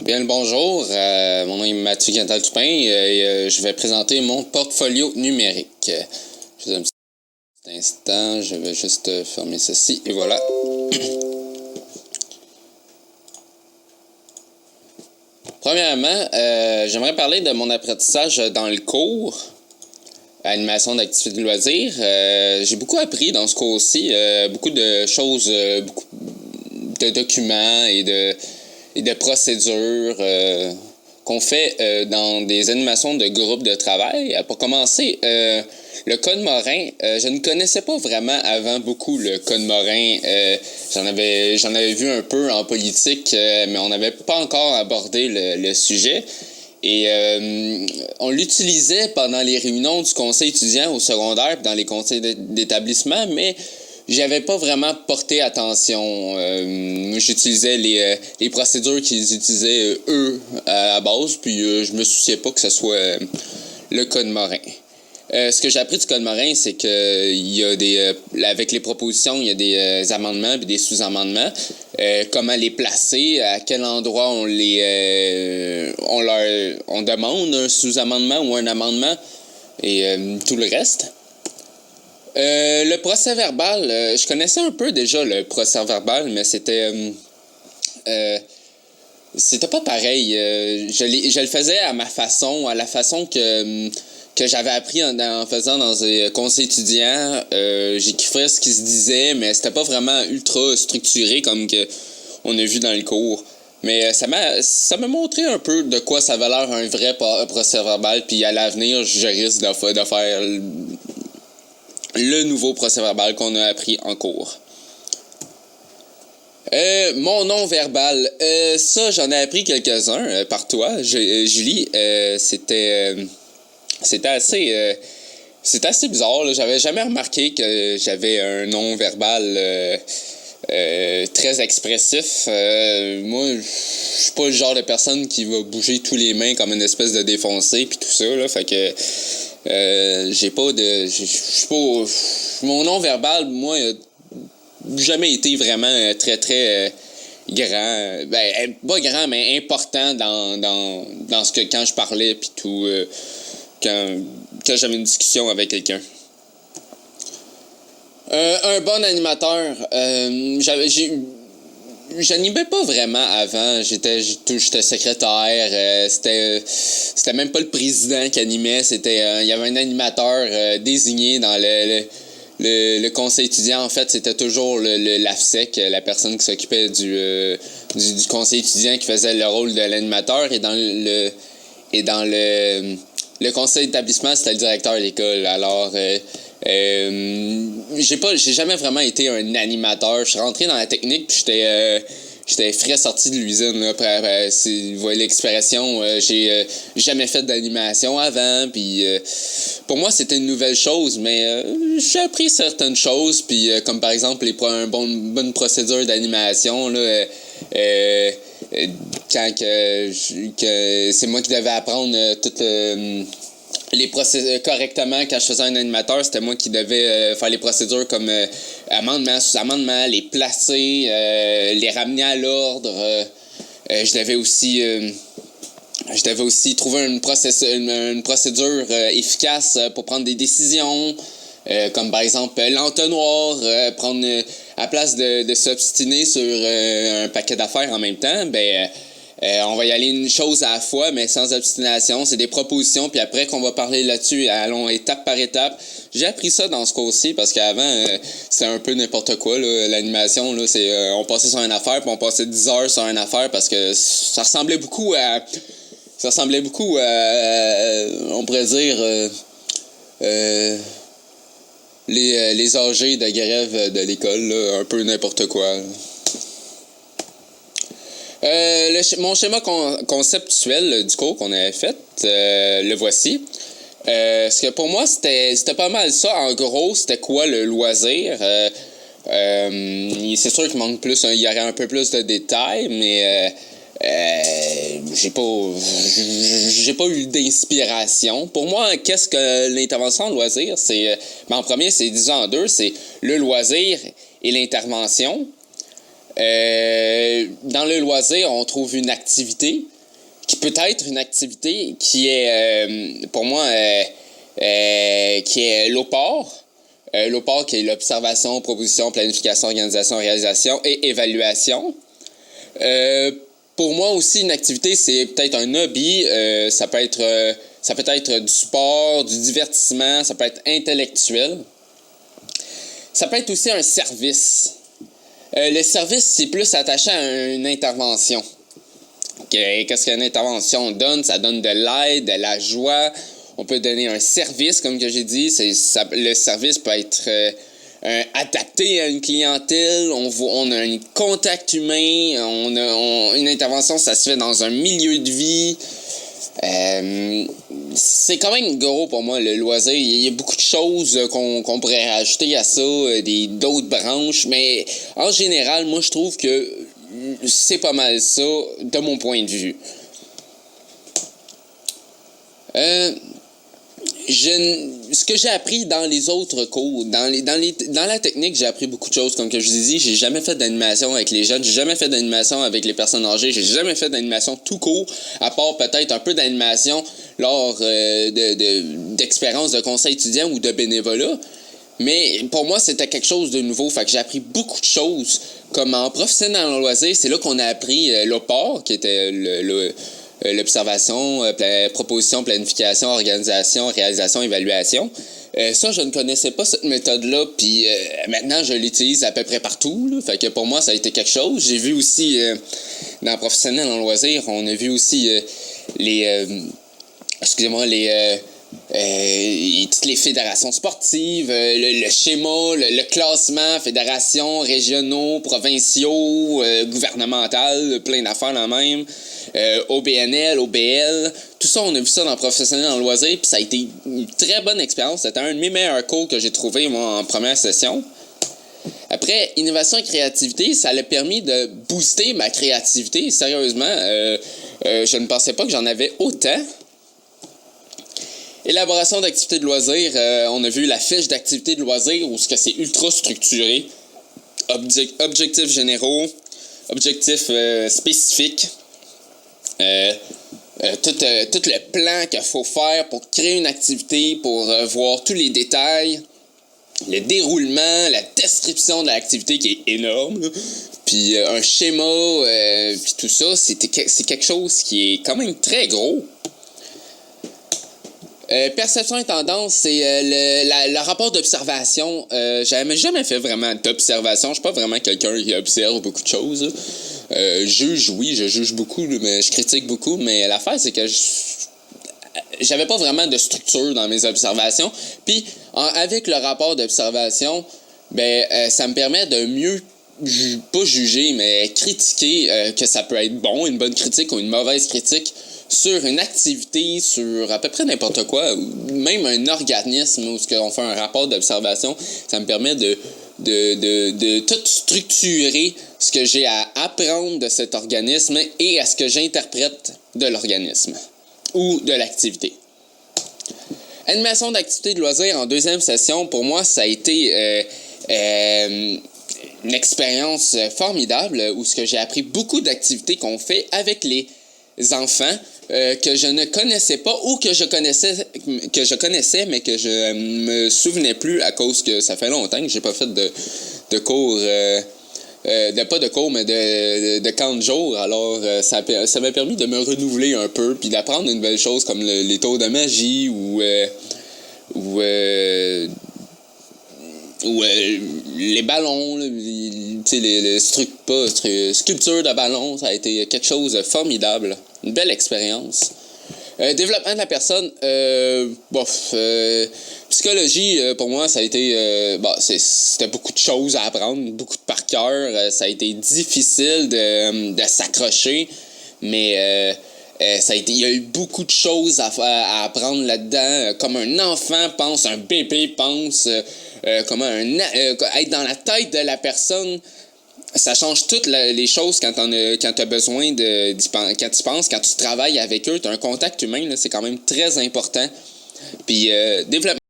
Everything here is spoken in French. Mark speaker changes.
Speaker 1: Bien le bonjour, mon nom est Mathieu Quintal-Toupin et je vais présenter mon portfolio numérique. Juste un petit instant, je vais juste fermer ceci et voilà. Premièrement, j'aimerais parler de mon apprentissage dans le cours, animation d'activités de loisirs. J'ai beaucoup appris dans ce cours-ci, beaucoup de choses, beaucoup de documents et de procédures qu'on fait dans des animations de groupes de travail. Pour commencer, le code Morin, je ne connaissais pas vraiment avant beaucoup le code Morin. J'en avais vu un peu en politique, mais on n'avait pas encore abordé le sujet. Et on l'utilisait pendant les réunions du conseil étudiant au secondaire, dans les conseils d'établissement, mais j'avais pas vraiment porté attention. J'utilisais les procédures qu'ils utilisaient eux à la base, puis je me souciais pas que ce soit le code Morin. Ce que j'ai appris du code Morin, c'est que il y a avec les propositions, il y a des amendements et des sous-amendements. Comment les placer, à quel endroit on demande un sous-amendement ou un amendement et tout le reste. Le procès verbal, je connaissais un peu déjà le procès verbal, mais c'était pas pareil. Je le faisais à ma façon, à la façon que j'avais appris en faisant dans des conseils étudiants. J'écrivais ce qui se disait, mais c'était pas vraiment ultra structuré comme que on a vu dans le cours. Mais ça m'a montré un peu de quoi ça avait l'air un vrai procès verbal, puis à l'avenir, je risque de faire le nouveau procès verbal qu'on a appris en cours. Mon nom verbal, ça j'en ai appris quelques-uns par toi, Julie. C'était assez bizarre, là. J'avais jamais remarqué que j'avais un nom verbal très expressif. Moi, je suis pas le genre de personne qui va bouger tous les mains comme une espèce de défoncé puis tout ça, là. Fait que mon nom verbal, moi, n'a jamais été vraiment très très grand. Pas grand, mais important dans ce que quand je parlais puis tout. Quand j'avais une discussion avec quelqu'un. Un bon animateur. J'animais pas vraiment avant. J'étais secrétaire. C'était même pas le président qui animait. Il y avait un animateur désigné dans le conseil étudiant. En fait, c'était toujours l'AFSEC, la personne qui s'occupait du conseil étudiant qui faisait le rôle de l'animateur. Et dans le conseil d'établissement, c'était le directeur de l'école. Alors, j'ai jamais vraiment été un animateur. Je suis rentré dans la technique, puis j'étais frais sorti de l'usine. Là. Après, vous voyez l'expression, j'ai jamais fait d'animation avant. Puis pour moi, c'était une nouvelle chose, mais j'ai appris certaines choses. Puis comme par exemple, une bonne procédure d'animation, là. Quand que c'est moi qui devais apprendre toutes les procédures correctement quand je faisais un animateur, c'était moi qui devais faire les procédures comme amendement, sous-amendement, les placer, les ramener à l'ordre. Je devais aussi trouver une procédure efficace pour prendre des décisions. Comme par exemple l'entonnoir, prendre à place de s'obstiner sur un paquet d'affaires en même temps, on va y aller une chose à la fois, mais sans obstination. C'est des propositions, puis après qu'on va parler là-dessus, allons étape par étape. J'ai appris ça dans ce cours-ci, parce qu'avant, c'était un peu n'importe quoi, là, l'animation. Là, on passait sur une affaire, puis on passait 10 heures sur une affaire, parce que ça ressemblait beaucoup à on pourrait dire, les âgés de grève de l'école, là, un peu n'importe quoi. Mon schéma conceptuel du cours qu'on avait fait, le voici. Parce que pour moi, c'était pas mal ça. En gros, c'était quoi le loisir? C'est sûr qu'il manque plus, il y aurait un peu plus de détails, mais j'ai pas eu d'inspiration. Pour moi, qu'est-ce que l'intervention en loisir? En premier, c'est divisé en deux, c'est le loisir et l'intervention. Dans le loisir, on trouve une activité. qui peut être une activité qui est, pour moi, qui est l'OPOR. L'OPOR qui est l'observation, proposition, planification, organisation, réalisation et évaluation. Pour moi aussi, une activité, c'est peut-être un hobby. Ça peut être du sport, du divertissement, ça peut être intellectuel. Ça peut être aussi un service. Le service, c'est plus attaché à une intervention. Qu'est-ce qu'une intervention donne? Ça donne de l'aide, de la joie. On peut donner un service, comme que j'ai dit. Le service peut être adapté à une clientèle. On a un contact humain. Une intervention, ça se fait dans un milieu de vie. C'est quand même gros pour moi, le loisir. Il y a beaucoup de choses qu'on pourrait rajouter à ça, d'autres branches. Mais en général, moi, je trouve que c'est pas mal ça, de mon point de vue. Ce que j'ai appris dans les autres cours, dans la technique, j'ai appris beaucoup de choses. Comme que je vous ai dit, j'ai jamais fait d'animation avec les jeunes, j'ai jamais fait d'animation avec les personnes âgées, j'ai jamais fait d'animation tout court, à part peut-être un peu d'animation lors d'expériences de conseil étudiant ou de bénévolat. Mais pour moi, c'était quelque chose de nouveau. Fait que j'ai appris beaucoup de choses. Comme en professionnel en loisir, c'est là qu'on a appris l'OPOR, qui était l'observation, proposition, planification, organisation, réalisation, évaluation. Ça, je ne connaissais pas cette méthode-là, puis maintenant, je l'utilise à peu près partout. Là. Fait que pour moi, ça a été quelque chose. J'ai vu aussi, dans professionnel en loisir, on a vu aussi toutes les fédérations sportives, le schéma, le classement, fédérations, régionaux, provinciaux, gouvernementales, plein d'affaires là même, OBNL, OBL, tout ça, on a vu ça dans professionnel en loisir, puis ça a été une très bonne expérience. C'était un de mes meilleurs cours que j'ai trouvé, moi, en première session. Après, innovation et créativité, ça a permis de booster ma créativité. Sérieusement, je ne pensais pas que j'en avais autant. Élaboration d'activités de loisirs, on a vu la fiche d'activités de loisirs où c'est ultra structuré. Objectifs généraux, objectifs spécifiques. Tout le plan qu'il faut faire pour créer une activité, pour voir tous les détails, le déroulement, la description de l'activité qui est énorme, là. Puis un schéma, puis tout ça, c'est quelque chose qui est quand même très gros. Perception et tendance, c'est le rapport d'observation. J'avais jamais fait vraiment d'observation. Je suis pas vraiment quelqu'un qui observe beaucoup de choses. Juge, oui, je juge beaucoup, mais je critique beaucoup. Mais l'affaire, c'est que j'avais pas vraiment de structure dans mes observations. Puis, avec le rapport d'observation, ça me permet de mieux, pas juger, mais critiquer que ça peut être bon, une bonne critique ou une mauvaise critique sur une activité, sur à peu près n'importe quoi, même un organisme où on fait un rapport d'observation, ça me permet de tout structurer ce que j'ai à apprendre de cet organisme et à ce que j'interprète de l'organisme ou de l'activité. Animation d'activité de loisirs en deuxième session, pour moi, ça a été une expérience formidable où j'ai appris beaucoup d'activités qu'on fait avec les enfants que je ne connaissais pas ou que je connaissais mais que je me souvenais plus à cause que ça fait longtemps que j'ai pas fait de cours pas de cours mais de camp de jour. Alors ça m'a permis de me renouveler un peu puis d'apprendre une nouvelle chose comme les tours de magie ou les ballons, les sculptures de ballons, ça a été quelque chose de formidable. Une belle expérience. Développement de la personne, psychologie, pour moi, ça a été... c'était beaucoup de choses à apprendre, beaucoup de par cœur. Ça a été difficile de s'accrocher, mais... il y a eu beaucoup de choses à apprendre là-dedans. Comme un enfant pense, un bébé pense, comment être dans la tête de la personne. Ça change toutes les choses quand tu as besoin quand tu penses, quand tu travailles avec eux. Tu as un contact humain, là, c'est quand même très important. Puis, développement